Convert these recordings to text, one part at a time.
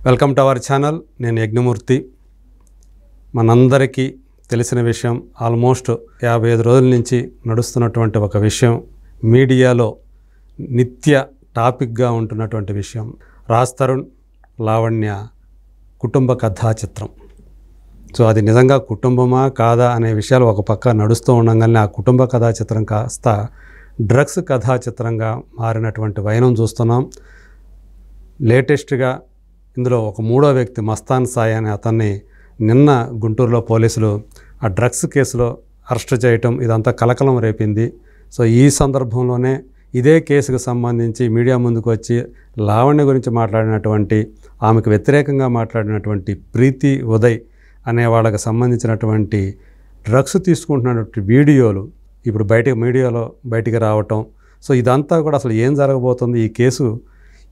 Welcome to our channel. నేను యజ్ఞమూర్తి. మనందరికీ తెలిసిన విషయం, ఆల్మోస్ట్ 55 రోజుల నుంచి నడుస్తున్నటువంటి ఒక విషయం, మీడియాలో నిత్య టాపిక్గా ఉంటున్నటువంటి విషయం, రాజ్ తరుణ్ లావణ్య కుటుంబ కథా చిత్రం. సో అది నిజంగా కుటుంబమా కాదా అనే విషయాలు ఒక పక్క నడుస్తూ ఉండగానే ఆ కుటుంబ కథా చిత్రం కాస్త డ్రగ్స్ కథా చిత్రంగా మారినటువంటి వైనం చూస్తున్నాం. లేటెస్ట్గా ఇందులో ఒక మూడో వ్యక్తి మస్తాన్ సాయి అనే అతన్ని నిన్న గుంటూరులో పోలీసులు ఆ డ్రగ్స్ కేసులో అరెస్ట్ చేయటం ఇదంతా కలకలం రేపింది. సో ఈ సందర్భంలోనే ఇదే కేసుకు సంబంధించి మీడియా ముందుకు వచ్చి లావణ్య గురించి మాట్లాడినటువంటి, ఆమెకు వ్యతిరేకంగా మాట్లాడినటువంటి ప్రీతి ఉదయ్ అనే వాళ్ళకి సంబంధించినటువంటి డ్రగ్స్ తీసుకుంటున్నటువంటి వీడియోలు ఇప్పుడు మీడియాలో బయటికి రావటం. సో ఇదంతా కూడా అసలు ఏం జరగబోతుంది, ఈ కేసు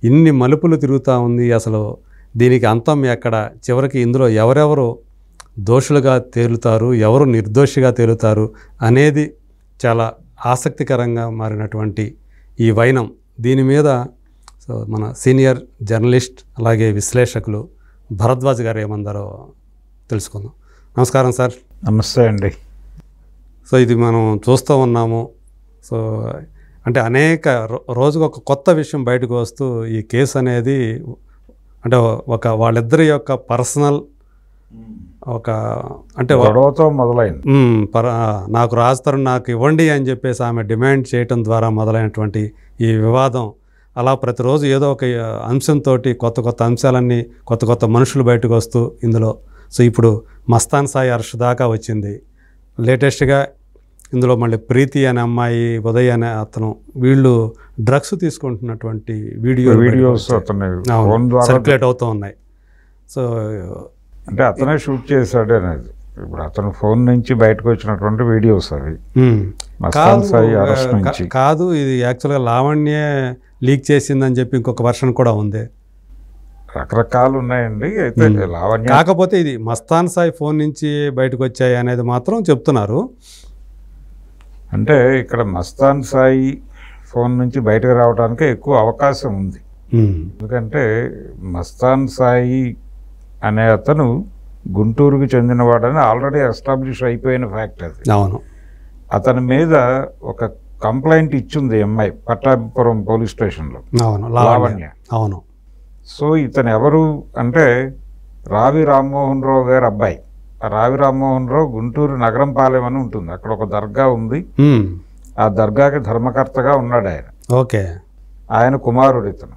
ఇన్ని మలుపులు తిరుగుతూ ఉంది, అసలు దీనికి అంతం ఎక్కడ, చివరికి ఇందులో ఎవరెవరు దోషులుగా తేలుతారు, ఎవరు నిర్దోషిగా తేలుతారు అనేది చాలా ఆసక్తికరంగా మారినటువంటి ఈ వైనం. దీని మీద సో మన సీనియర్ జర్నలిస్ట్ అలాగే విశ్లేషకులు భరద్వాజ్ గారు ఏమందారో తెలుసుకుందాం. నమస్కారం సార్. నమస్తే అండి. సో ఇది మనం చూస్తూ ఉన్నాము. సో అంటే అనేక రోజుకు ఒక కొత్త విషయం బయటకు వస్తూ ఈ కేసు అనేది అంటే వాళ్ళిద్దరి యొక్క పర్సనల్ ఒక అంటే గొడవతో మొదలైంది. నాకు రాజ్ తరుణ్ నాకు ఇవ్వండి అని చెప్పేసి ఆమె డిమాండ్ చేయటం ద్వారా మొదలైనటువంటి ఈ వివాదం అలా ప్రతిరోజు ఏదో ఒక అంశంతో కొత్త అంశాలన్నీ కొత్త మనుషులు బయటకు వస్తూ ఇందులో సో ఇప్పుడు మస్తాన్ సాయి అరెస్ట్ దాకా వచ్చింది. లేటెస్ట్గా ఇందులో మళ్ళీ ప్రీతి అనే అమ్మాయి, ఉదయ్ అనే అతను, వీళ్ళు డ్రగ్స్ తీసుకుంటున్నటువంటి వీడియోస్ సర్క్యులేట్ అవుతూ ఉన్నాయి. సో అంటే అతనే షూట్ చేశాడు అనేది ఇప్పుడు అతను ఫోన్ నుంచి బయటకు వచ్చినటువంటి వీడియోస్ అవి. కాదు, ఇది యాక్చువల్గా లావణ్య లీక్ చేసిందని చెప్పి ఇంకొక వర్షన్ కూడా ఉంది. రకరకాలు ఉన్నాయండి. అయితే లావణ్య కాకపోతే ఇది మస్తాన్ సాయి ఫోన్ నుంచి బయటకు వచ్చాయి అనేది మాత్రం చెప్తున్నారు. అంటే ఇక్కడ మస్తాన్ సాయి ఫోన్ నుంచి బయటకు రావడానికి ఎక్కువ అవకాశం ఉంది. ఎందుకంటే మస్తాన్ సాయి అనే అతను గుంటూరుకు చెందినవాడని ఆల్రెడీ ఎస్టాబ్లిష్ అయిపోయిన ఫ్యాక్ట్ అది. అవును. అతని మీద ఒక కంప్లైంట్ ఇచ్చింది అమ్మాయి పట్టాభిపురం పోలీస్ స్టేషన్లో. అవును, లావణ్య. అవును. సో ఇతను ఎవరు అంటే రావి రామ్మోహన్ రావు గారి అబ్బాయి. రావి రామ్మోహన్ రావు గుంటూరు నగరంపాలెం అని ఉంటుంది, అక్కడ ఒక దర్గా ఉంది. ఆ దర్గాకి ధర్మకర్తగా ఉన్నాడు ఆయన. ఓకే. ఆయన కుమారుడు ఇతను.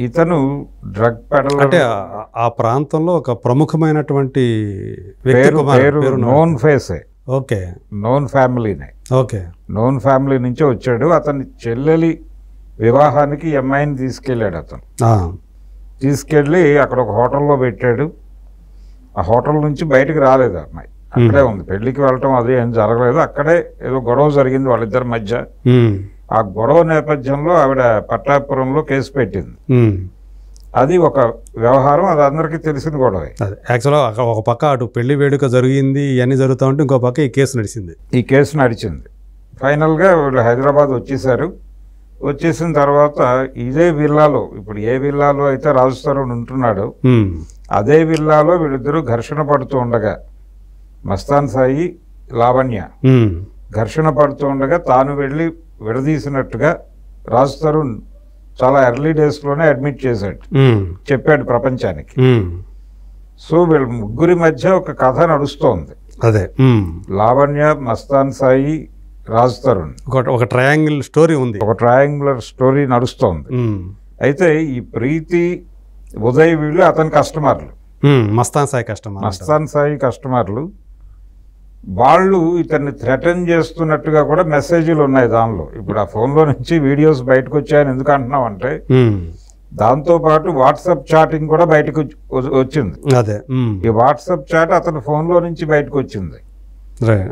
ఇతను డ్రగ్ పెడలర్. అంటే ఆ ప్రాంతంలో ఒక ప్రముఖమైనటువంటి పేరు నోన్ ఫేసే. ఓకే. నోన్ ఫ్యామిలీనే. ఓకే. నోన్ ఫ్యామిలీ నుంచే వచ్చాడు. అతని చెల్లెలి వివాహానికి అమ్మాయిని తీసుకెళ్ళాడు. అతను తీసుకెళ్ళి అక్కడ ఒక హోటల్లో పెట్టాడు. ఆ హోటల్ నుంచి బయటకు రాలేదు అమ్మాయి, అక్కడే ఉంది. పెళ్లికి వెళ్ళటం అది ఏం జరగలేదు. అక్కడే ఏదో గొడవ జరిగింది వాళ్ళిద్దరి మధ్య. ఆ గొడవ నేపథ్యంలో ఆవిడ పట్టాపురంలో కేసు పెట్టింది. అది ఒక వ్యవహారం, అది అందరికీ తెలిసిన గొడవే. యాక్చువల్గా ఒక పక్క అటు పెళ్లి వేడుక జరిగింది, ఇవన్నీ జరుగుతూ ఉంటే ఇంకో పక్క ఈ కేసు నడిచింది. ఫైనల్గా వీళ్ళు హైదరాబాద్ వచ్చేసారు. వచ్చేసిన తర్వాత ఇదే విల్లాలో, ఇప్పుడు ఏ విల్లాలో అయితే రాజ్ తరుణ్ ఉంటున్నాడో అదే విల్లాలో వీళ్ళిద్దరూ ఘర్షణ పడుతూ ఉండగా, మస్తాన్ సాయి లావణ్య ఘర్షణ పడుతూ ఉండగా తాను వెళ్ళి విడదీసినట్టుగా రాజ్ తరుణ్ చాలా ఎర్లీ డేస్లోనే అడ్మిట్ చేశాడు, చెప్పాడు ప్రపంచానికి. సో వీళ్ళ ముగ్గురి మధ్య ఒక కథ నడుస్తోంది. అదే లావణ్య, మస్తాన్ సాయి, రాజ్ తరుణ్ ఒక ట్రయాంగిల్ స్టోరీ ఉంది, ఒక ట్రయాంగులర్ స్టోరీ నడుస్తోంది. అయితే ఈ ప్రీతి ఉదయ్ వీళ్ళు అతని కస్టమర్లు, మస్తాన్ సాయి కస్టమర్లు. వాళ్ళు ఇతన్ని థ్రెటన్ చేస్తున్నట్టుగా కూడా మెసేజ్లు ఉన్నాయి దానిలో. ఇప్పుడు ఆ ఫోన్లో నుంచి వీడియోస్ బయటకు వచ్చాయని ఎందుకు అంటున్నాం అంటే దాంతో పాటు వాట్సాప్ చాటింగ్ కూడా బయటకు వచ్చింది. అదే ఈ వాట్సాప్ చాట్ అతని ఫోన్లో నుంచి బయటకు వచ్చింది.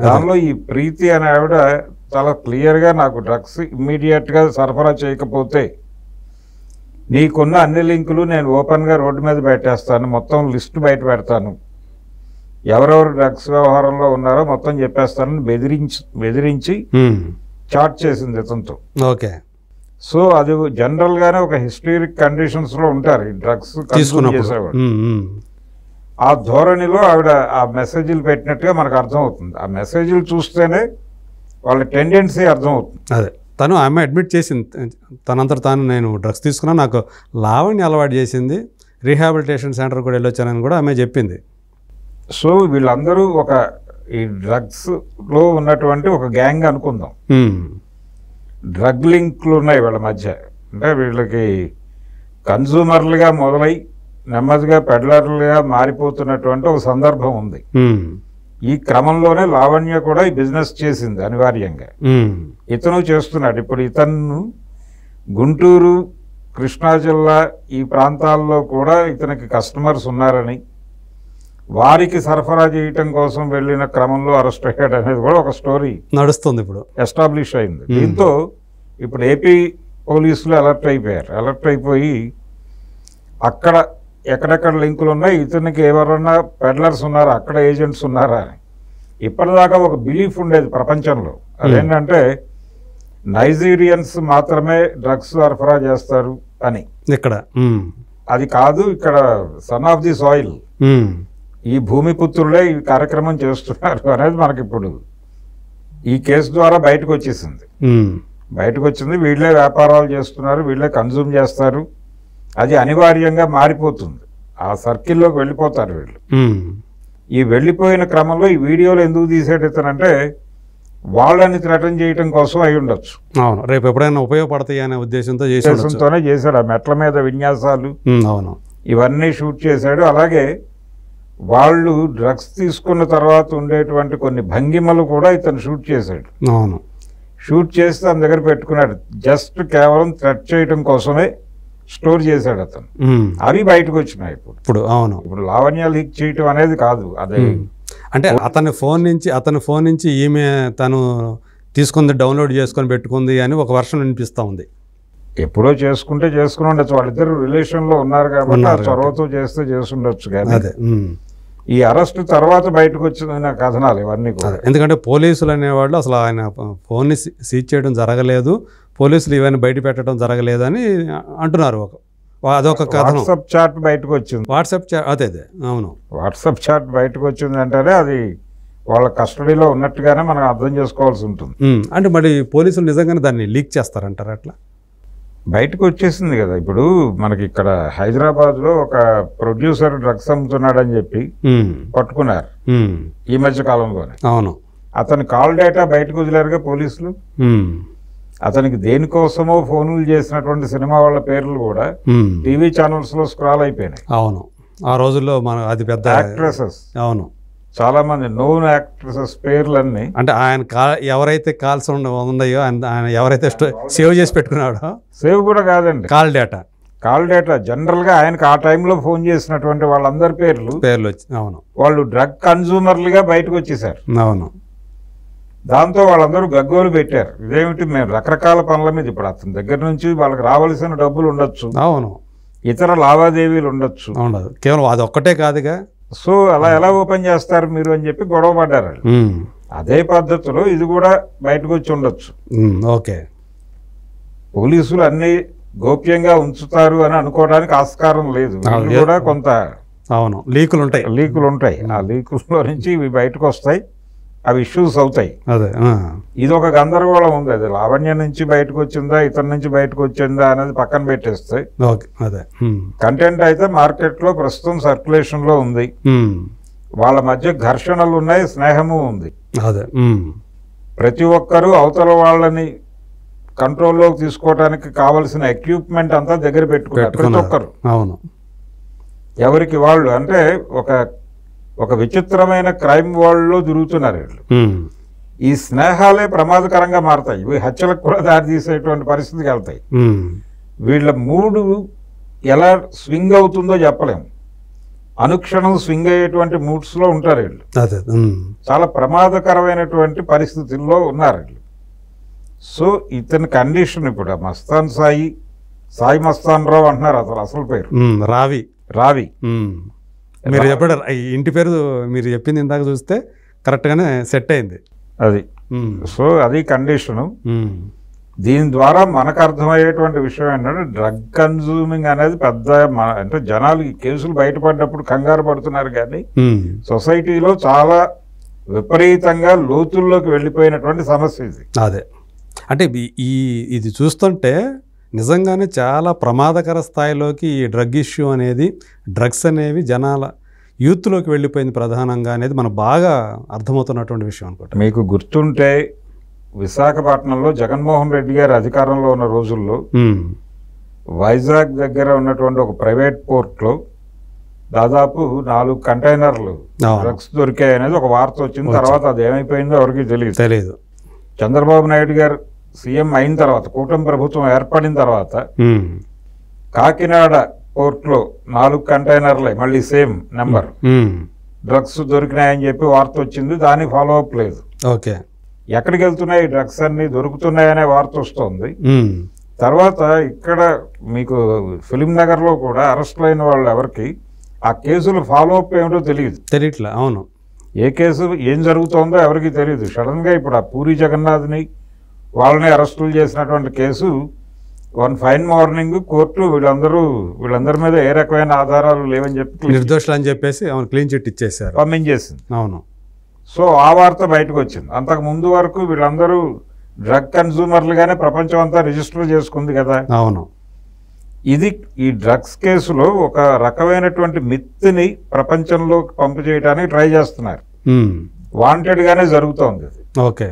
దానిలో ఈ ప్రీతి అనే ఆవిడ చాలా క్లియర్గా నాకు డ్రగ్స్ ఇమ్మీడియట్గా సరఫరా చేయకపోతే నీకున్న అన్ని లింకులు నేను ఓపెన్గా రోడ్డు మీద పెట్టేస్తాను, మొత్తం లిస్టు బయట పెడతాను, ఎవరెవరు డ్రగ్స్ వ్యవహారంలో ఉన్నారో మొత్తం చెప్పేస్తానని బెదిరించి చాట్ చేసింది ఇతనితో. ఓకే. సో అది జనరల్గానే ఒక హిస్టరిక్ కండిషన్స్లో ఉంటారు ఈ డ్రగ్స్ కన్స్యూమ్ చేసేవాడు. ఆ ధోరణిలో ఆవిడ ఆ మెసేజ్లు పెట్టినట్టుగా మనకు అర్థమవుతుంది. ఆ మెసేజ్లు చూస్తేనే వాళ్ళ టెండెన్సీ అర్థమవుతుంది. అదే తను ఆమె అడ్మిట్ చేసింది, తనంతట తాను నేను డ్రగ్స్ తీసుకున్నా, నాకు లావణ్య అలవాటు చేసింది, రీహాబిలిటేషన్ సెంటర్ కూడా వెళ్ళొచ్చానని కూడా ఆమె చెప్పింది. సో వీళ్ళందరూ ఒక ఈ డ్రగ్స్లో ఉన్నటువంటి ఒక గ్యాంగ్ అనుకుందాం. డ్రగ్ లింక్లు ఉన్నాయి వీళ్ళ మధ్య. అంటే వీళ్ళకి కన్జ్యూమర్లుగా మొదలై నెమ్మదిగా పెడ్లర్లుగా మారిపోతున్నటువంటి ఒక సందర్భం ఉంది. ఈ క్రమంలోనే లావణ్య కూడా ఈ బిజినెస్ చేసింది అనివార్యంగా. ఇతను చేస్తున్నాడు. ఇప్పుడు ఇతను గుంటూరు, కృష్ణా జిల్లా ఈ ప్రాంతాల్లో కూడా ఇతనికి కస్టమర్స్ ఉన్నారని, వారికి సరఫరా చేయటం కోసం వెళ్ళిన క్రమంలో అరెస్ట్ అయ్యాడు అనేది కూడా ఒక స్టోరీ నడుస్తుంది, ఇప్పుడు ఎస్టాబ్లిష్ అయింది. దీంతో ఇప్పుడు ఏపీ పోలీసులు అలర్ట్ అయిపోయారు. అలర్ట్ అయిపోయి అక్కడ ఎక్కడెక్కడ లింకులు ఉన్నాయి, ఇతనికి ఎవరన్నా పెడ్లర్స్ ఉన్నారా, అక్కడ ఏజెంట్స్ ఉన్నారా అని. ఇప్పటిదాకా ఒక బిలీఫ్ ఉండేది ప్రపంచంలో, అదేంటంటే నైజీరియన్స్ మాత్రమే డ్రగ్స్ సరఫరా చేస్తారు అని. ఇక్కడ అది కాదు, ఇక్కడ సన్ ఆఫ్ ది సాయిల్, ఈ భూమిపుత్రులే ఈ కార్యక్రమం చేస్తున్నారు అనేది మనకి ఇప్పుడు ఈ కేసు ద్వారా బయటకు వచ్చేసింది. బయటకు వచ్చింది, వీళ్ళే వ్యాపారాలు చేస్తున్నారు, వీళ్ళే కన్జ్యూమ్ చేస్తారు, అది అనివార్యంగా మారిపోతుంది. ఆ సర్కిల్లోకి వెళ్ళిపోతారు వీళ్ళు. ఈ వెళ్ళిపోయిన క్రమంలో ఈ వీడియోలు ఎందుకు తీసేటంటే వాళ్ళని థ్రెటన్ చేయడం కోసం అయి ఉండొచ్చు. అవును, రేపు ఎప్పుడైనా ఉపయోగపడతాయి అనే ఉద్దేశంతోనే చేశాడు. ఆ మెట్ల మీద విన్యాసాలు అవును ఇవన్నీ షూట్ చేశాడు. అలాగే వాళ్ళు డ్రగ్స్ తీసుకున్న తర్వాత ఉండేటువంటి కొన్ని భంగిమలు కూడా ఇతను షూట్ చేశాడు. అవును, షూట్ చేసి తన దగ్గర పెట్టుకున్నాడు. జస్ట్ కేవలం థ్రెట్ చేయడం కోసమే స్టోర్ చేశాడు అతను. అవి బయటకు వచ్చినాయి ఇప్పుడు. అవును, ఇప్పుడు లావణ్య లీక్ చేయటం అనేది కాదు, అదే అంటే అతని ఫోన్ నుంచి ఈమె తను తీసుకుంది, డౌన్లోడ్ చేసుకొని పెట్టుకుంది అని ఒక వర్షన్ వినిపిస్తూ ఉంది. ఎప్పుడో చేసుకుని ఉండొచ్చు, వాళ్ళిద్దరు రిలేషన్లో ఉన్నారు కాబట్టి ఆ చొరవతో చేసి ఉండొచ్చు. కానీ ఈ అరెస్ట్ తర్వాత బయటకు వచ్చిన కథనాలు ఇవన్నీ కూడా. ఎందుకంటే పోలీసులు అనేవాళ్ళు అసలు ఆయన ఫోన్ని సీజ్ చేయడం జరగలేదు, పోలీసులు ఇవన్నీ బయట పెట్టడం జరగలేదు అని అంటున్నారు. అదొక కథనం. వాట్సాప్ చాట్ బయటకు వచ్చింది. వాట్సాప్ చాట్ అదే అవును, వాట్సాప్ చాట్ బయటకు వచ్చింది అంటేనే అది వాళ్ళ కస్టడీలో ఉన్నట్టుగానే మనం అర్థం చేసుకోవాల్సి ఉంటుంది. అంటే మరి పోలీసులు నిజంగానే దాన్ని లీక్ చేస్తారంటారు? అట్లా బయటకు వచ్చేసింది కదా. ఇప్పుడు మనకి ఇక్కడ హైదరాబాద్లో ఒక ప్రొడ్యూసర్ డ్రగ్స్ అమ్ముతున్నాడని చెప్పి పట్టుకున్నారు ఈ మధ్య కాలంలోనే. అవును, అతని కాల్ డేటా బయటకు వదిలేరుగా పోలీసులు. అతనికి దేనికోసమో ఫోన్లు చేసినటువంటి సినిమా వాళ్ళ పేర్లు కూడా టీవీ ఛానల్స్ లో స్క్రాల్ అయిపోయినాయి. అవును, ఆ రోజుల్లో మన అది పెద్ద యాక్ట్రెసెస్, అవును చాలా మంది నోన్ యాక్ట్రెసెస్ పేర్లన్నీ. అంటే ఆయన ఎవరైతే కాల్స్ ఉన్నాయో ఆయన ఎవరైతే సేవ్ చేసి పెట్టుకున్నాడో, సేవ్ కూడా కాదండి, కాల్ డేటా జనరల్ గా ఆయనకు ఆ టైంలో ఫోన్ చేసినటువంటి వాళ్ళందరి పేర్లు వచ్చి, అవును, వాళ్ళు డ్రగ్ కన్జ్యూమర్లుగా బయటకు వచ్చేసారు. అవును, దాంతో వాళ్ళందరూ గగ్గోలు పెట్టారు. ఇదేమిటి, మేము రకరకాల పనుల మీద, ఇప్పుడు అతని దగ్గర నుంచి వాళ్ళకి రావాల్సిన డబ్బులు ఉండొచ్చు, అవును, ఇతర లావాదేవీలు ఉండొచ్చు, ఉండదు, కేవలం అది ఒక్కటే కాదుగా. సో అలా ఎలా ఓపెన్ చేస్తారు మీరు అని చెప్పి గొడవ పడ్డారు. అదే పద్ధతిలో ఇది కూడా బయటకు వచ్చి ఉండొచ్చు. ఓకే, పోలీసులు అన్ని గోప్యంగా ఉంచుతారు అని అనుకోవడానికి ఆస్కారం లేదు. కూడా కొంత అవును లీకులు ఉంటాయి. ఆ లీకుల్లో నుంచి ఇవి బయటకు వస్తాయి, అవి ఇష్యూస్ అవుతాయి. అదే ఇది ఒక గందరగోళం ఉంది. అది లావణ్య నుంచి బయటకు వచ్చిందా, ఇతని నుంచి బయటకు వచ్చిందా అనేది పక్కన పెట్టేస్తే, అదే కంటెంట్ అయితే మార్కెట్లో ప్రస్తుతం సర్క్యులేషన్ లో ఉంది. వాళ్ళ మధ్య ఘర్షణలు ఉన్నాయి, స్నేహము ఉంది. అదే ప్రతి ఒక్కరూ అవతల వాళ్ళని కంట్రోల్లోకి తీసుకోవడానికి కావలసిన ఎక్విప్మెంట్ అంతా దగ్గర పెట్టుకున్నారు ప్రతి ఒక్కరు. అవును, ఎవరికి వాళ్ళు. అంటే ఒక విచిత్రమైన క్రైమ్ వరల్డ్లో తిరుగుతున్నారు వీళ్ళు. ఈ స్నేహాలే ప్రమాదకరంగా మారతాయి, ఇవి హత్యలకు కూడా దారితీసేటువంటి పరిస్థితికి వెళ్తాయి. వీళ్ళ మూడు ఎలా స్వింగ్ అవుతుందో చెప్పలేము. అనుక్షణం స్వింగ్ అయ్యేటువంటి మూడ్స్లో ఉంటారు వీళ్ళు. చాలా ప్రమాదకరమైనటువంటి పరిస్థితుల్లో ఉన్నారు వీళ్ళు. సో ఇతని కండిషన్ ఇప్పుడు మస్తాన్ సాయి మస్తాన్ రావు అంటున్నారు అసలు పేరు రావి. మీరు చెప్పాడు ఇంటి పేరు, మీరు చెప్పింది ఇందాక చూస్తే కరెక్ట్గానే సెట్ అయింది అది. సో అది కండిషను. దీని ద్వారా మనకు అర్థమయ్యేటువంటి విషయం ఏంటంటే డ్రగ్ కన్జ్యూమింగ్ అనేది పెద్ద అంటే జనాలు ఈ కేసులు బయటపడినప్పుడు కంగారు పడుతున్నారు, కానీ సొసైటీలో చాలా విపరీతంగా లోతుల్లోకి వెళ్ళిపోయినటువంటి సమస్య ఇది. అదే అంటే ఇది చూస్తుంటే నిజంగానే చాలా ప్రమాదకర స్థాయిలోకి ఈ డ్రగ్ ఇష్యూ అనేది, డ్రగ్స్ అనేవి జనాల యూత్లోకి వెళ్ళిపోయింది ప్రధానంగా అనేది మనకు బాగా అర్థమవుతున్నటువంటి విషయం అనుకుంటా. మీకు గుర్తుంటే విశాఖపట్నంలో జగన్మోహన్ రెడ్డి గారు అధికారంలో ఉన్న రోజుల్లో వైజాగ్ దగ్గర ఉన్నటువంటి ఒక ప్రైవేట్ పోర్ట్లో దాదాపు 4 కంటైనర్లు డ్రగ్స్ దొరికాయి అనేది ఒక వార్త వచ్చింది. తర్వాత అది ఏమైపోయిందో ఎవరికి తెలియదు. చంద్రబాబు నాయుడు గారు సీఎం అయిన తర్వాత, కూటమి ప్రభుత్వం ఏర్పడిన తర్వాత కాకినాడ పోర్ట్లో 4 కంటైనర్లే, మళ్ళీ సేమ్ నెంబర్ డ్రగ్స్ దొరికినాయని చెప్పి వార్త వచ్చింది. దానికి ఫాలో అప్ లేదు. ఓకే, ఎక్కడికి వెళ్తున్నాయి డ్రగ్స్ అన్ని దొరుకుతున్నాయనే వార్త వస్తుంది. తర్వాత ఇక్కడ మీకు ఫిలిం నగర్లో కూడా అరెస్టులు అయిన వాళ్ళు ఎవరికి ఆ కేసులు ఫాలో అప్ ఏమిటో తెలియట్లే. అవును, ఏ కేసు ఏం జరుగుతోందో ఎవరికి తెలియదు. సడన్గా ఇప్పుడు ఆ పూరి జగన్నాథ్ని వాళ్ళని అరెస్టులు చేసినటువంటి case one fine morning court వీళ్ళందరి మీద ఏ రకమైన ఆధారాలు లేవని చెప్పి నిర్దోషులు అని చెప్పేసి క్లీన్ చిట్ ఇచ్చేసారు, పంపించేసింది. అవును. సో ఆ వార్త బయటకు వచ్చింది. అంతకు ముందు వరకు వీళ్ళందరూ డ్రగ్ కన్జ్యూమర్లుగానే ప్రపంచం అంతా రిజిస్టర్ చేసుకుంది కదా. అవును, ఇది ఈ డ్రగ్స్ కేసులో ఒక రకమైనటువంటి మిత్ని ప్రపంచంలో పంపు చేయడానికి ట్రై చేస్తున్నారు. వాంటెడ్ గానే జరుగుతోంది. ఓకే,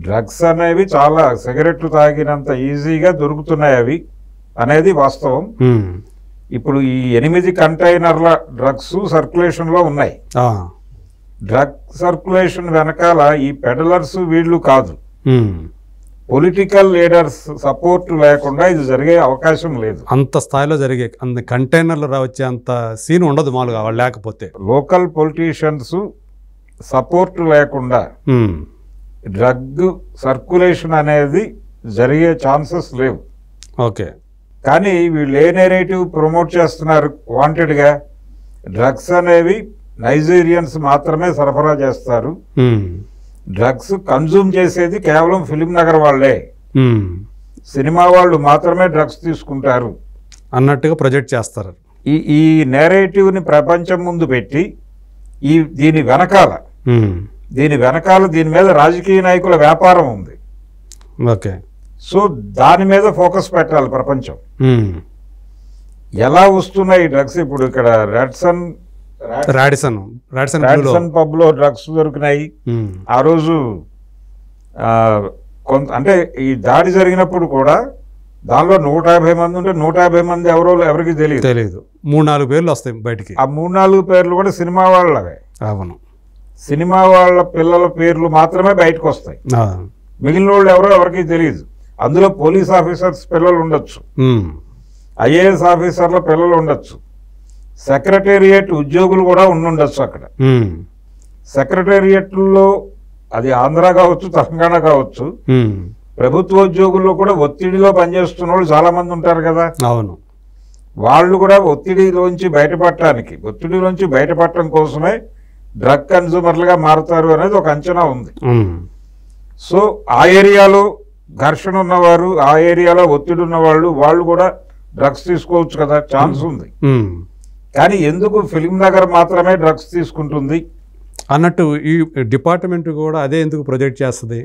డ్రగ్స్ అనేవి చాలా సిగరెట్లు తాగినంత ఈజీగా దొరుకుతున్నాయి అవి అనేది వాస్తవం. ఇప్పుడు ఈ 8 కంటైనర్ల డ్రగ్స్ సర్క్యులేషన్ లో ఉన్నాయి. డ్రగ్ సర్క్యులేషన్ వెనకాల ఈ పెడలర్స్ వీళ్ళు కాదు, పొలిటికల్ లీడర్స్ సపోర్ట్ లేకుండా ఇది జరిగే అవకాశం లేదు. అంత స్థాయిలో జరిగే అంత కంటైనర్లు వచ్చే అంత సీన్ ఉండదు మామూలుగా వాళ్ళు లేకపోతే. లోకల్ పొలిటీషియన్స్ సపోర్ట్ లేకుండా డ్రగ్ సర్క్యులేషన్ అనేది జరిగే ఛాన్సెస్ లేవు. ఓకే, కానీ వీళ్ళు ఏ నెరేటివ్ ప్రమోట్ చేస్తున్నారు? వాంటెడ్గా డ్రగ్స్ అనేవి నైజీరియన్స్ మాత్రమే సరఫరా చేస్తారు, డ్రగ్స్ కన్జ్యూమ్ చేసేది కేవలం ఫిలిం నగర్ వాళ్లే, సినిమా వాళ్ళు మాత్రమే డ్రగ్స్ తీసుకుంటారు అన్నట్టుగా ప్రొజెక్ట్ చేస్తారు. ఈ నేరేటివ్ని ప్రపంచం ముందు పెట్టి దీని వెనకాల దీని మీద రాజకీయ నాయకుల వ్యాపారం ఉంది. ఓకే, సో దాని మీద ఫోకస్ పెట్టాలి ప్రపంచం. ఎలా వస్తున్నాయి డ్రగ్స్? ఇప్పుడు ఇక్కడ రాడిసన్ పబ్ లో డ్రగ్స్ దొరికినాయి. ఆ రోజు అంటే ఈ దాడి జరిగినప్పుడు కూడా దానిలో 150 మంది ఉంటే 150 మంది ఎవరికి తెలియదు. 3-4 పేర్లు వస్తాయి బయటికి. ఆ 3-4 పేర్లు కూడా సినిమా వాళ్ళవే. అవును, సినిమా వాళ్ళ పిల్లల పేర్లు మాత్రమే బయటకు వస్తాయి. మిగిలిన వాళ్ళు ఎవరికి తెలియదు. అందులో పోలీస్ ఆఫీసర్స్ పిల్లలు ఉండొచ్చు, ఐఏఎస్ ఆఫీసర్ల పిల్లలు ఉండొచ్చు, సెక్రటేరియట్ ఉద్యోగులు కూడా ఉండొచ్చు. అక్కడ సెక్రటేరియట్లో అది ఆంధ్ర కావచ్చు, తెలంగాణ కావచ్చు, ప్రభుత్వ ఉద్యోగుల్లో కూడా ఒత్తిడిలో పనిచేస్తున్న వాళ్ళు చాలా మంది ఉంటారు కదా. అవును, వాళ్ళు కూడా ఒత్తిడిలోంచి బయటపడటం కోసమే డ్రగ్ కన్జ్యూమర్లుగా మారుతారు అనేది ఒక అంచనా ఉంది. సో ఆ ఏరియాలో ఘర్షణ ఉన్నవారు, ఆ ఏరియాలో ఒత్తిడి ఉన్న వాళ్ళు కూడా డ్రగ్స్ తీసుకోవచ్చు కదా, ఛాన్స్ ఉంది. కానీ ఎందుకు ఫిలిం నగర్ మాత్రమే డ్రగ్స్ తీసుకుంటుంది అన్నట్టు ఈ డిపార్ట్మెంట్ కూడా అదే ఎందుకు ప్రొజెక్ట్ చేస్తుంది?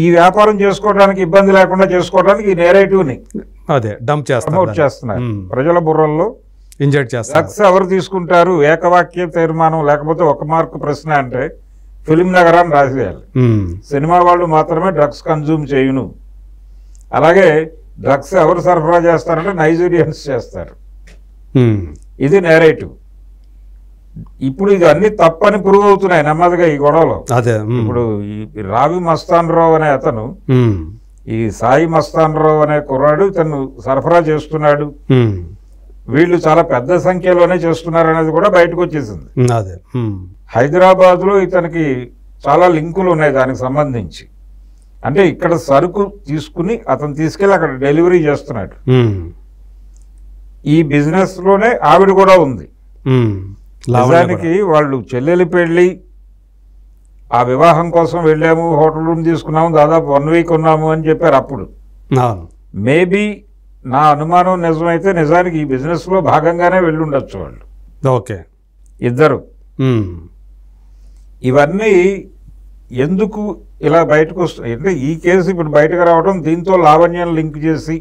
ఈ వ్యాపారం చేసుకోవడానికి ఇబ్బంది లేకుండా చేసుకోవడానికి ఈ నేరేటివ్ని అదే డంప్ చేస్తున్నారు ప్రజల బుర్రల్లో, ఇంజెక్ట్ చేస్తారు. డ్రగ్స్ ఎవరు తీసుకుంటారు? ఏకవాక్య తీర్మానం లేకపోతే 1 మార్కు ప్రశ్న అంటే ఫిలిం నగర్ అని రాసేయాలి. సినిమా వాళ్ళు మాత్రమే డ్రగ్స్ కన్జ్యూమ్ చేయును. అలాగే డ్రగ్స్ ఎవరు సరఫరా చేస్తారంటే నైజీరియన్స్ చేస్తారు. ఇది నేరేటివ్. ఇప్పుడు ఇది అన్ని తప్పని ప్రూవ్ అవుతున్నాయి నెమ్మదిగా ఈ గొడవలో. ఇప్పుడు ఈ రావి మస్తాన్ రావు అనే అతను, ఈ సాయి మస్తాన్ రావు అనే కుర్రాడు ఇతను సరఫరా చేస్తున్నాడు, వీళ్ళు చాలా పెద్ద సంఖ్యలోనే చేస్తున్నారు అనేది కూడా బయటకు వచ్చేసింది. హైదరాబాద్ లో ఇతనికి చాలా లింకులు ఉన్నాయి దానికి సంబంధించి. అంటే ఇక్కడ సరుకు తీసుకుని అతను తీసుకెళ్లి అక్కడ డెలివరీ చేస్తున్నాడు. ఈ బిజినెస్ లోనే ఆవిడ కూడా ఉంది. నిజానికి వాళ్ళు చెల్లెలి పెళ్లి ఆ వివాహం కోసం వెళ్ళాము, హోటల్ రూమ్ తీసుకున్నాము, దాదాపు 1 వీక్ ఉన్నాము అని చెప్పారు. అప్పుడు మేబీ నా అనుమానం నిజమైతే నిజానికి ఈ బిజినెస్లో భాగంగానే వెళ్ళుండొచ్చు వాళ్ళు. ఓకే, ఇద్దరు. ఇవన్నీ ఎందుకు ఇలా బయటకు వస్తాయి అంటే ఈ కేసు ఇప్పుడు బయటకు రావడం, దీంతో లావణ్యం లింక్ చేసి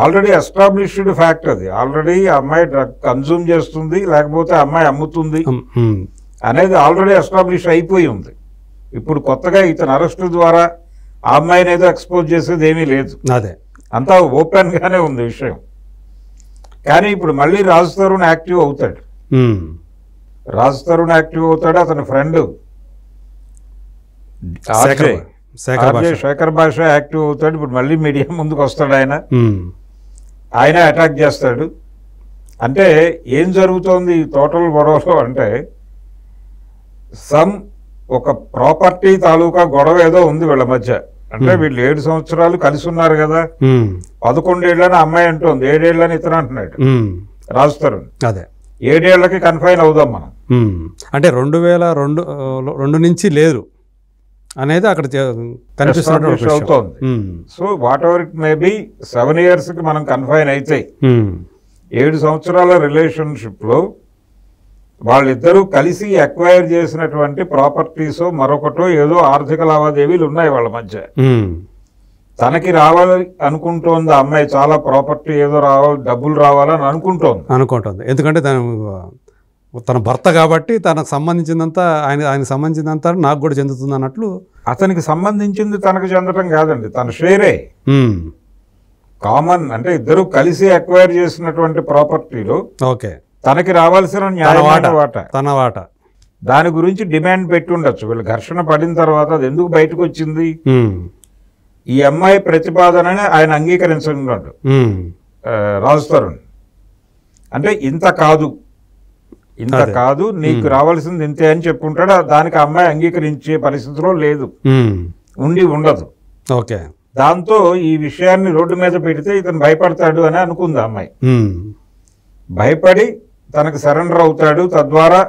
ఆల్రెడీ ఎస్టాబ్లిష్డ్ ఫ్యాక్ట్ అది. ఆల్రెడీ అమ్మాయి డ్రగ్ కన్జ్యూమ్ చేస్తుంది, లేకపోతే అమ్మాయి అమ్ముతుంది అనేది ఆల్రెడీ ఎస్టాబ్లిష్ అయిపోయి ఉంది. ఇప్పుడు కొత్తగా ఇతను అరెస్టు ద్వారా ఆ అమ్మాయిని ఏదో ఎక్స్పోజ్ చేసేది ఏమీ లేదు. అదే అంతా ఓపెన్గానే ఉంది విషయం. కానీ ఇప్పుడు మళ్ళీ రాజ్ తరుణ్ యాక్టివ్ అవుతాడు. రాజ్ తరుణ్ యాక్టివ్ అవుతాడు. అతని ఫ్రెండ్ శేఖర్ భాష యాక్టివ్ అవుతాడు. ఇప్పుడు మళ్ళీ మీడియా ముందుకు వస్తాడు. ఆయన అటాక్ చేస్తాడు. అంటే ఏం జరుగుతోంది ఈ టోటల్ గొడవలో అంటే ఒక ప్రాపర్టీ తాలూకా గొడవ ఏదో ఉంది వీళ్ళ మధ్య. అంటే వీళ్ళు 7 సంవత్సరాలు కలిసి ఉన్నారు కదా, 11 ఏళ్ళని అమ్మాయి అంటుంది, 7 ఏళ్ళని ఇతను అంటున్నాడు రాజ్ తరుణ్. అదే 7 ఏళ్ళకి కన్ఫైన్ అవుదాం మనం. అంటే 2002 నుంచి లేదు అనేది అక్కడ అవుతోంది. So what ever it may be 7 yearsకి మనం కన్ఫైన్ అయితే 7 సంవత్సరాల రిలేషన్షిప్లో వాళ్ళిద్దరూ కలిసి అక్వైర్ చేసినటువంటి ప్రాపర్టీస్ మరొకటో ఏదో ఆర్థిక లావాదేవీలు ఉన్నాయి వాళ్ళ మధ్య. తనకి రావాలి అనుకుంటోంది అమ్మాయి, చాలా ప్రాపర్టీ ఏదో రావాలి, డబ్బులు రావాలని అనుకుంటోంది. ఎందుకంటే తన భర్త కాబట్టి తనకు సంబంధించిందంతా ఆయనకు సంబంధించిందంతా నాకు కూడా చెందుతుంది అన్నట్లు. అతనికి సంబంధించింది తనకు చెందటం కాదండి, తన షేరే కామన్. అంటే ఇద్దరు కలిసి అక్వైర్ చేసినటువంటి ప్రాపర్టీలో ఓకే తనకి రావాల్సిన తన వాటా దాని గురించి డిమాండ్ పెట్టి ఉండొచ్చు. వీళ్ళు ఘర్షణ పడిన తర్వాత అది ఎందుకు బయటకు వచ్చింది, ఈ అమ్మాయి ప్రతిపాదనని ఆయన అంగీకరించుకున్నాడు రాజ్ తరుణ్. అంటే ఇంత కాదు నీకు రావాల్సింది ఇంతే అని చెప్పుకుంటాడు. దానికి అమ్మాయి అంగీకరించే పరిస్థితిలో లేదు, ఉండదు. ఓకే, దాంతో ఈ విషయాన్ని రోడ్డు మీద పెడితే ఇతను భయపడతాడు అని అనుకుంది అమ్మాయి. భయపడి తనకు సరెండర్ అవుతాడు, తద్వారా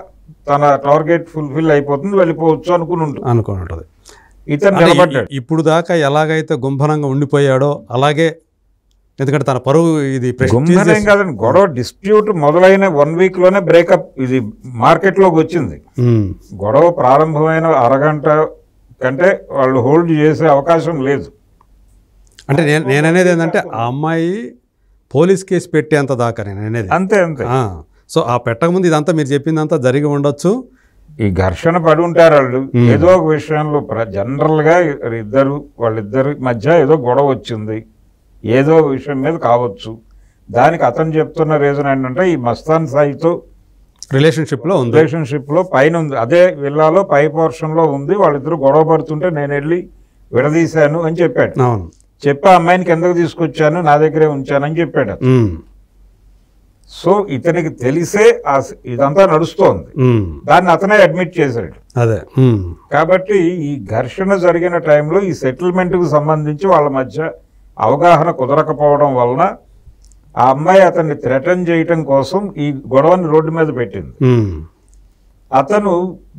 తన టార్గెట్ ఫుల్ఫిల్ అయిపోతుంది, వెళ్ళిపోవచ్చు అనుకుంటుంది. ఇతను నిలబడ్డాడు. ఇప్పుడు దాకా ఎలాగైతే గుంభనంగా ఉండిపోయాడో అలాగే, ఎందుకంటే తన పరువు ఇది గుంభనం కాదండి, గొడవ డిస్ప్యూట్ మొదలైన 1 వీక్లోనే బ్రేకప్ ఇది మార్కెట్లోకి వచ్చింది. గొడవ ప్రారంభమైన అరగంట కంటే వాళ్ళు హోల్డ్ చేసే అవకాశం లేదు. అంటే నేననేది ఏంటంటే ఆ అమ్మాయి పోలీస్ కేసు పెట్టేంత దాకా నేననేది అంతే. సో ఆ పెట్టకముందు ఇదంతా మీరు చెప్పిందంతా జరిగి ఉండొచ్చు. ఈ ఘర్షణ పడి ఉంటారు వాళ్ళు ఏదో ఒక విషయంలో. జనరల్గా వాళ్ళిద్దరి మధ్య ఏదో గొడవ వచ్చింది, ఏదో విషయం మీద కావచ్చు. దానికి అతను చెప్తున్న రీజన్ ఏంటంటే ఈ మస్తాన్ సాయితో రిలేషన్షిప్లో పైన ఉంది, అదే విల్లాలో పై పోర్షన్లో ఉంది. వాళ్ళిద్దరు గొడవ పడుతుంటే నేను వెళ్ళి విడదీశాను అని చెప్పాడు. చెప్పి అమ్మాయిని కిందకు తీసుకొచ్చాను, నా దగ్గరే ఉంచానని చెప్పాడు. సో ఇతనికి తెలిసే ఇదంతా నడుస్తోంది, దాన్ని అతనే అడ్మిట్ చేశాడు. కాబట్టి ఈ ఘర్షణ జరిగిన టైంలో ఈ సెటిల్మెంట్కు సంబంధించి వాళ్ళ మధ్య అవగాహన కుదరకపోవడం వలన ఆ అమ్మాయి అతన్ని థ్రెటన్ చేయటం కోసం ఈ గొడవని రోడ్డు మీద పెట్టింది. అతను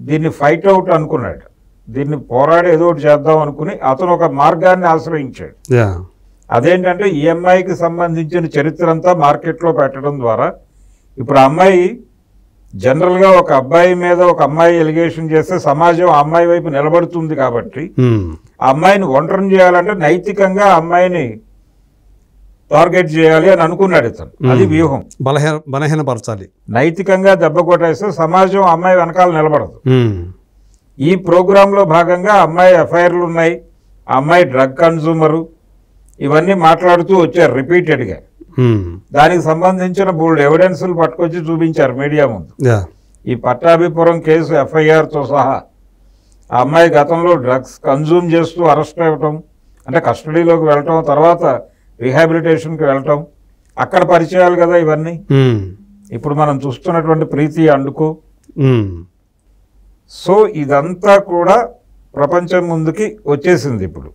దీన్ని ఫైట్ అవుట్ అనుకున్నాడు, దీన్ని పోరాడి ఏదో ఒకటి చేద్దాం అనుకుని అతను ఒక మార్గాన్ని ఆశ్రయించాడు. అదేంటంటే ఈ అమ్మాయికి సంబంధించిన చరిత్ర అంతా మార్కెట్లో పెట్టడం ద్వారా ఇప్పుడు ఆ అమ్మాయి జనరల్గా ఒక అబ్బాయి మీద ఒక అమ్మాయి ఎలిగేషన్ చేస్తే సమాజం ఆ అమ్మాయి వైపు నిలబడుతుంది. కాబట్టి ఆ అమ్మాయిని ఒంటరిని చేయాలంటే నైతికంగా ఆ అమ్మాయిని టార్గెట్ చేయాలి అని అనుకున్నాడు ఇతను. అది వ్యూహం, బలహీనపరచాలి. నైతికంగా దెబ్బ కొట్టేస్తే సమాజం అమ్మాయి వెనకాల నిలబడదు. ఈ ప్రోగ్రాంలో భాగంగా అమ్మాయి ఎఫ్ఐఆర్లు ఉన్నాయి, ఆ అమ్మాయి డ్రగ్ కన్జ్యూమరు, ఇవన్నీ మాట్లాడుతూ వచ్చారు రిపీటెడ్గా. దానికి సంబంధించిన బోల్డ్ ఎవిడెన్స్లు పట్టుకొచ్చి చూపించారు మీడియా ముందు. ఈ పట్టాభిపురం కేసు ఎఫ్ఐఆర్తో సహా ఆ అమ్మాయి గతంలో డ్రగ్స్ కన్జ్యూమ్ చేస్తూ అరెస్ట్ అవ్వటం, అంటే కస్టడీలోకి వెళ్ళటం, తర్వాత రీహాబిలిటేషన్కి వెళ్ళటం, అక్కడ పరిచయాలు కదా ఇవన్నీ. ఇప్పుడు మనం చూస్తున్నటువంటి ప్రీతి అండుకో. సో ఇదంతా కూడా ప్రపంచం ముందుకి వచ్చేసింది. ఇప్పుడు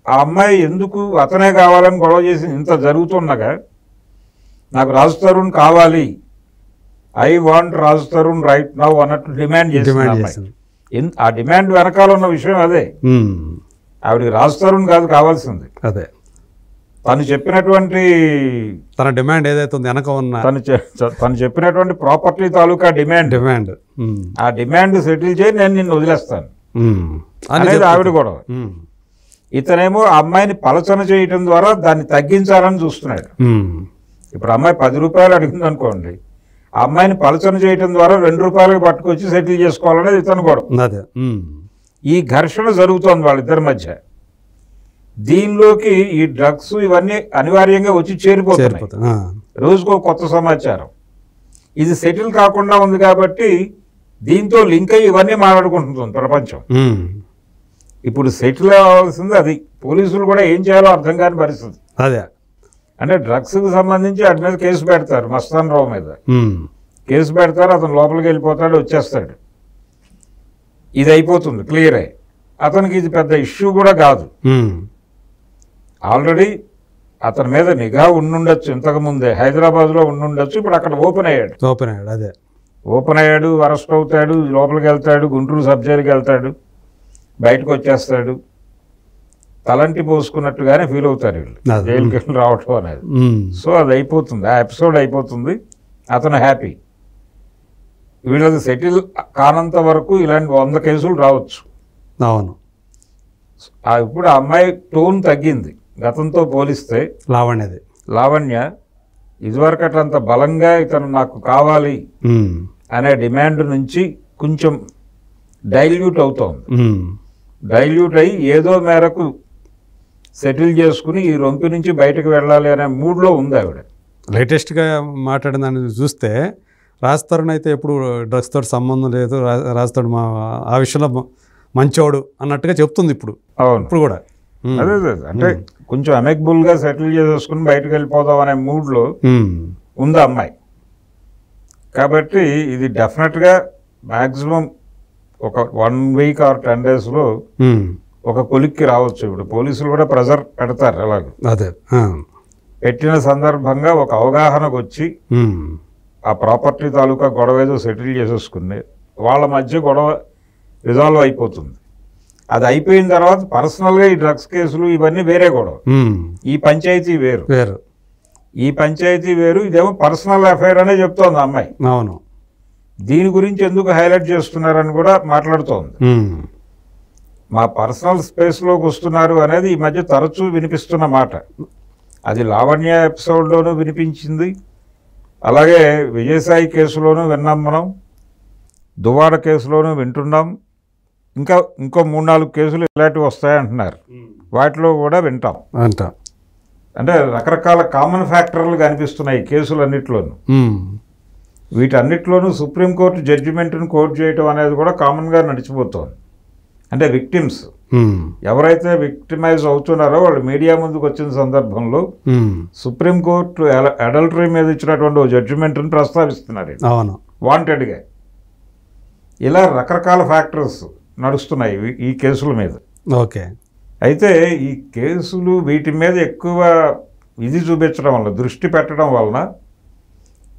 ఆ అమ్మాయి ఎందుకు అతనే కావాలని గొడవ చేసి ఇంత జరుగుతుండగా నాకు రాజ్ తరుణ్ కావాలి, I want Raj Tarun right now అన్నట్టు డిమాండ్ చేసింది. ఆ డిమాండ్ వెనకాల ఉన్న విషయం అదే. ఆవిడకి రాజ్ తరుణ్ కాదు కావాల్సింది, అదే తను చెప్పినటువంటి తన డిమాండ్ ఏదైతే ఉంది వెనక ఉన్న తను చెప్పినటువంటి ప్రాపర్టీ తాలూకా డిమాండ్ ఆ డిమాండ్ సెటిల్ చేయి, నేను నిన్ను వదిలేస్తాను అనేది ఆవిడ కూడా. ఇతనేమో ఆ అమ్మాయిని పలచన చేయటం ద్వారా దాన్ని తగ్గించాలని చూస్తున్నాడు. ఇప్పుడు అమ్మాయి 10 రూపాయలు అడిగింది అనుకోండి, ఆ అమ్మాయిని పలచన చేయటం ద్వారా 2 రూపాయలకు పట్టుకొచ్చి సెటిల్ చేసుకోవాలనేది ఇతను కూడా. ఈ ఘర్షణ జరుగుతోంది వాళ్ళిద్దరి మధ్య. దీనిలోకి ఈ డ్రగ్స్ ఇవన్నీ అనివార్యంగా వచ్చి చేరిపోతున్నాయి, రోజుకో కొత్త సమాచారం. ఇది సెటిల్ కాకుండా ఉంది కాబట్టి దీంతో లింక్ అయ్యి ఇవన్నీ మాట్లాడుకుంటుంది ప్రపంచం. ఇప్పుడు సెటిల్ అవ్వాల్సింది అది. పోలీసులు కూడా ఏం చేయాలో అర్థం కాని పరిస్థితి. అదే అంటే డ్రగ్స్కి సంబంధించి వాటి మీద కేసు పెడతారు, మస్తాన్ రావు మీద కేసు పెడతారు, అతను లోపలికి వెళ్ళిపోతాడు, వచ్చేస్తాడు, ఇది అయిపోతుంది క్లియర్ అయ్యి. అతనికి ఇది పెద్ద ఇష్యూ కూడా కాదు. ఆల్రెడీ అతని మీద నిఘా ఉండుండొచ్చు, ఇంతకుముందే హైదరాబాద్లో ఉండుండొచ్చు, ఇప్పుడు అక్కడ ఓపెన్ అయ్యాడు. అదే ఓపెన్ అయ్యాడు, అరెస్ట్ అవుతాడు, లోపలికి వెళ్తాడు, గుంటూరు సబ్ జైలుకి వెళ్తాడు, బయటకు వచ్చేస్తాడు. తలంటి పోసుకున్నట్టుగానే ఫీల్ అవుతారు వీళ్ళు జైలుకి వెళ్ళి రావటం అనేది. సో అది అయిపోతుంది, ఆ ఎపిసోడ్ అయిపోతుంది, అతను హ్యాపీ. వీళ్ళది సెటిల్ కానంత వరకు ఇలాంటి 100 కేసులు రావచ్చు. అవును, ఇప్పుడు ఆ అమ్మాయి టోన్ తగ్గింది గతంతో పోలిస్తే. లావణ్య ఇదివరకు అట్లంత బలంగా ఇతను నాకు కావాలి అనే డిమాండ్ నుంచి కొంచెం డైల్యూట్ అవుతోంది. డైల్యూట్ అయ్యి ఏదో మేరకు సెటిల్ చేసుకుని ఈ రొంపి నుంచి బయటకు వెళ్ళాలి అనే మూడ్లో ఉంది ఆవిడ. లేటెస్ట్గా మాట్లాడిన దాన్ని చూస్తే రాజ్ తరుణ్ అయితే ఎప్పుడు డ్రగ్స్ తోటి సంబంధం లేదు, రాజ్ తరుణ్ ఆ విషయంలో మంచోడు అన్నట్టుగా చెప్తుంది ఇప్పుడు. అవును, ఇప్పుడు కూడా అదే అంటే కొంచెం అమెక్బుల్గా సెటిల్ చేసేసుకుని బయటకు వెళ్ళిపోదాం అనే మూడ్లో ఉంది అమ్మాయి. కాబట్టి ఇది డెఫినెట్గా మ్యాక్సిమం ఒక 1 వీక్ ఆర్ 10 డేస్లో ఒక కొలిక్కి రావచ్చు. ఇప్పుడు పోలీసులు కూడా ప్రెజర్ పెడతారు, అలాగే పెట్టిన సందర్భంగా ఒక అవగాహనకు వచ్చి ఆ ప్రాపర్టీ తాలూకా గొడవ ఏదో సెటిల్ చేసేసుకుని వాళ్ళ మధ్య గొడవ రిజాల్వ్ అయిపోతుంది. అది అయిపోయిన తర్వాత పర్సనల్గా ఈ డ్రగ్స్ కేసులు ఇవన్నీ వేరే గొడవ. ఈ పంచాయతీ వేరు, ఈ పంచాయతీ వేరు, ఇదేమో పర్సనల్ అఫైర్ అనే చెప్తోంది అమ్మాయి. అవును, దీని గురించి ఎందుకు హైలైట్ చేస్తున్నారని కూడా మాట్లాడుతోంది. మా పర్సనల్ స్పేస్లోకి వస్తున్నారు అనేది ఈ మధ్య తరచూ వినిపిస్తున్న మాట. అది లావణ్య ఎపిసోడ్లోనూ వినిపించింది, అలాగే విజయసాయి కేసులోనూ విన్నాం, మనం దువ్వాడ కేసులోనూ వింటున్నాం, ఇంకో 3-4 కేసులు ఇలాంటివి వస్తాయంటున్నారు, వాటిలో కూడా వింటాం. అంటే రకరకాల కామన్ ఫ్యాక్టర్లు కనిపిస్తున్నాయి కేసులన్నిట్లోనూ. వీటన్నిటిలోనూ సుప్రీంకోర్టు జడ్జిమెంట్ను కోట్ చేయటం అనేది కూడా కామన్గా నడిచిపోతుంది. అంటే విక్టిమ్స్ ఎవరైతే విక్టిమైజ్ అవుతున్నారో వాళ్ళు మీడియా ముందుకు వచ్చిన సందర్భంలో సుప్రీంకోర్టు అడల్టరీ మీద ఇచ్చినటువంటి జడ్జిమెంట్ను ప్రస్తావిస్తున్నారు వాంటెడ్గా. ఇలా రకరకాల ఫ్యాక్టర్స్ నడుస్తున్నాయి ఈ కేసుల మీద. ఓకే, అయితే ఈ కేసులు వీటి మీద ఎక్కువ ఇది చూపించడం వల్ల, దృష్టి పెట్టడం వలన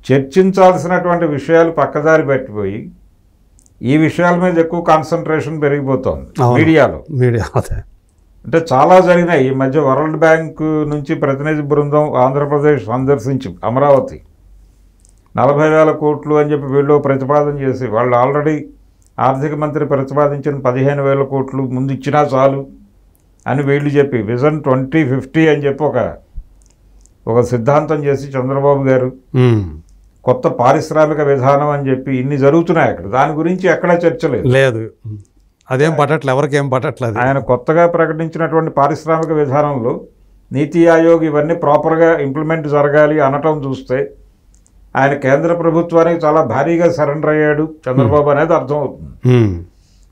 చర్చించాల్సినటువంటి విషయాలు పక్కదారి పెట్టిపోయి ఈ విషయాల మీద ఎక్కువ కాన్సన్ట్రేషన్ పెరిగిపోతుంది మీడియాలో. అంటే చాలా జరిగినాయి ఈ మధ్య. వరల్డ్ బ్యాంక్ నుంచి ప్రతినిధి బృందం ఆంధ్రప్రదేశ్ సందర్శించి అమరావతి 40,000 కోట్లు అని చెప్పి వీళ్ళు ప్రతిపాదన చేసి, వాళ్ళు ఆల్రెడీ ఆర్థిక మంత్రి ప్రతిపాదించిన 15,000 కోట్లు ముందు ఇచ్చినా చాలు అని వీళ్ళు చెప్పి విజన్ 2050 అని చెప్పి ఒక సిద్ధాంతం చేసి చంద్రబాబు గారు కొత్త పారిశ్రామిక విధానం అని చెప్పి ఇన్ని జరుగుతున్నాయి అక్కడ. దాని గురించి ఎక్కడా చర్చ లేదు, అదేం పట్టట్లేదు, ఎవరికేం పట్టట్లేదు. ఆయన కొత్తగా ప్రకటించినటువంటి పారిశ్రామిక విధానంలో నీతి ఆయోగ్ ఇవన్నీ ప్రాపర్గా ఇంప్లిమెంట్ జరగాలి అనటం చూస్తే ఆయన కేంద్ర ప్రభుత్వానికి చాలా భారీగా సరెండర్ అయ్యాడు చంద్రబాబు అనేది అర్థమవుతుంది.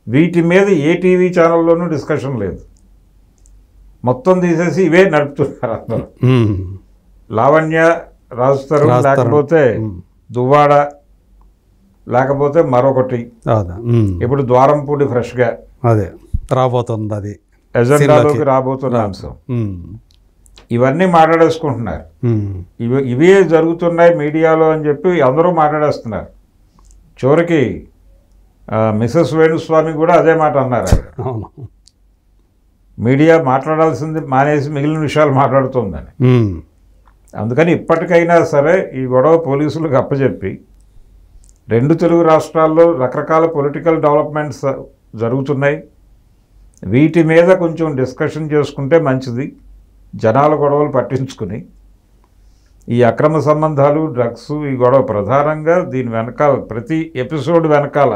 వీటి మీద ఏ టీవీ ఛానల్లోనూ డిస్కషన్ లేదు, మొత్తం తీసేసి ఇవే నడుపుతున్నారు అందరూ. లావణ్య, రాజ్ తరుణ్, లేకపోతే దువ్వాడ, లేకపోతే మరొకటి ఇప్పుడు ద్వారంపూడి ఫ్రెష్గా రాబోతుంది, అది ఎజెండాలోకి రాబోతున్న అంశం. ఇవన్నీ మాట్లాడేసుకుంటున్నారు, ఇవే జరుగుతున్నాయి మీడియాలో అని చెప్పి అందరూ మాట్లాడేస్తున్నారు. చివరికి మిసెస్ వేణుస్వామి కూడా అదే మాట అన్నారు. అవును. మీడియా మాట్లాడాల్సింది మానేసి మిగిలిన విషయాలు మాట్లాడుతుందని. అందుకని ఇప్పటికైనా సరే ఈ గొడవ పోలీసులకు అప్పచెప్పి 2 తెలుగు రాష్ట్రాల్లో రకరకాల పొలిటికల్ డెవలప్మెంట్స్ జరుగుతున్నాయి, వీటి మీద కొంచెం డిస్కషన్ చేసుకుంటే మంచిది. జనాల గొడవలు పట్టించుకుని ఈ అక్రమ సంబంధాలు, డ్రగ్స్, ఈ గొడవ ప్రధానంగా దీని వెనకాల ప్రతి ఎపిసోడ్ వెనకాల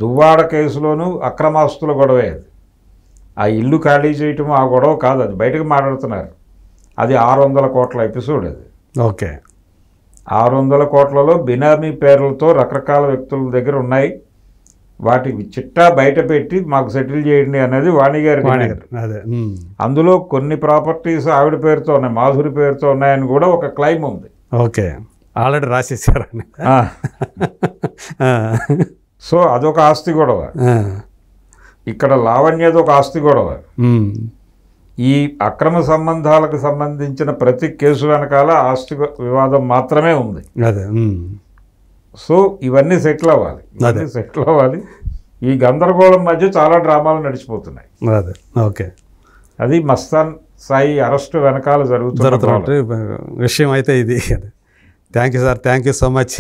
దువ్వాడ కేసులోనూ అక్రమాస్తుల గొడవే. అది ఆ ఇల్లు ఖాళీ చేయటం ఆ గొడవ కాదు, అది బయటకు మాట్లాడుతున్నారు. అది 600 కోట్ల ఎపిసోడ్. అది ఓకే. 600 కోట్లలో బినామీ పేర్లతో రకరకాల వ్యక్తుల దగ్గర ఉన్నాయి. వాటి చిట్టా బయట పెట్టి మాకు సెటిల్ చేయండి అనేది వాణి గారి. అందులో కొన్ని ప్రాపర్టీస్ ఆవిడ పేరుతో ఉన్నాయి, మాధురి పేరుతో ఉన్నాయని కూడా ఒక క్లైమ్ ఉంది. Okay, already రాసేసారని. సో అదొక ఆస్తి గొడవ. ఇక్కడ లావణ్యది ఒక ఆస్తి గొడవ. ఈ అక్రమ సంబంధాలకు సంబంధించిన ప్రతి కేసు వెనకాల ఆస్తి వివాదం మాత్రమే ఉంది. సో ఇవన్నీ సెటిల్ అవ్వాలి. ఈ గందరగోళం మధ్య చాలా డ్రామాలు నడిచిపోతున్నాయి. ఓకే, అది మస్తాన్ సాయి అరెస్ట్ వెనకాల జరుగుతున్న విషయం అయితే ఇది. Thank you sir, thank you so much.